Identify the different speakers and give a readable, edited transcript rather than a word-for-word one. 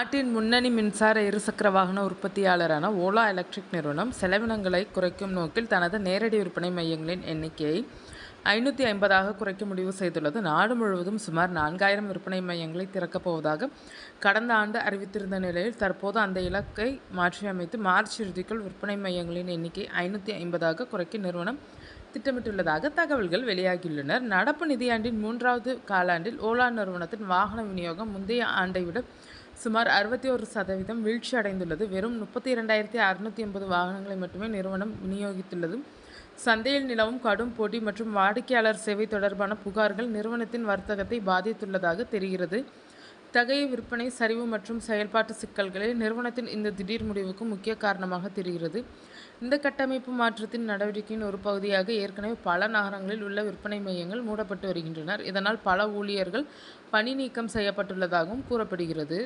Speaker 1: நாட்டின் முன்னணி மின்சார இருசக்கர வாகன உற்பத்தியாளரான ஓலா எலக்ட்ரிக் நிறுவனம் செலவினங்களை குறைக்கும் நோக்கில் தனது நேரடி விற்பனை மையங்களின் எண்ணிக்கையை 550ஆக குறைக்க முடிவு செய்துள்ளது. நாடு முழுவதும் சுமார் 4000 விற்பனை மையங்களை திறக்கப் போவதாக கடந்த ஆண்டு அறிவித்திருந்த நிலையில் தற்போது அந்த இலக்கை மாற்றியமைத்து மார்ச் இறுதிக்குள் விற்பனை மையங்களின் எண்ணிக்கை 550ஆக குறைக்க நிறுவனம் திட்டமிட்டுள்ளதாக தகவல்கள் வெளியாகியுள்ளன. நடப்பு நிதியாண்டின் 3வது காலாண்டில் ஓலா நிறுவனத்தின் வாகன விநியோகம் முந்தைய ஆண்டை விட சுமார் 61% வீழ்ச்சி அடைந்துள்ளது. வெறும் 32,680 வாகனங்களை மட்டுமே நிறுவனம் விநியோகித்துள்ளது. சந்தையில் நிலவும் கடும் போட்டி மற்றும் வாடிக்கையாளர் சேவை தொடர்பான புகார்கள் நிறுவனத்தின் வர்த்தகத்தை பாதித்துள்ளதாக தெரிகிறது. இத்தகைய விற்பனை சரிவு மற்றும் செயல்பாட்டு சிக்கல்களே நிறுவனத்தின் இந்த திடீர் முடிவுக்கு முக்கிய காரணமாக தெரிகிறது. இந்த கட்டமைப்பு மாற்றத்தின் நடவடிக்கையின் ஒரு பகுதியாக ஏற்கனவே பல நகரங்களில் உள்ள விற்பனை மையங்கள் மூடப்பட்டு வருகின்றனர். இதனால் பல ஊழியர்கள் பணி நீக்கம் செய்யப்பட்டுள்ளதாகவும் கூறப்படுகிறது.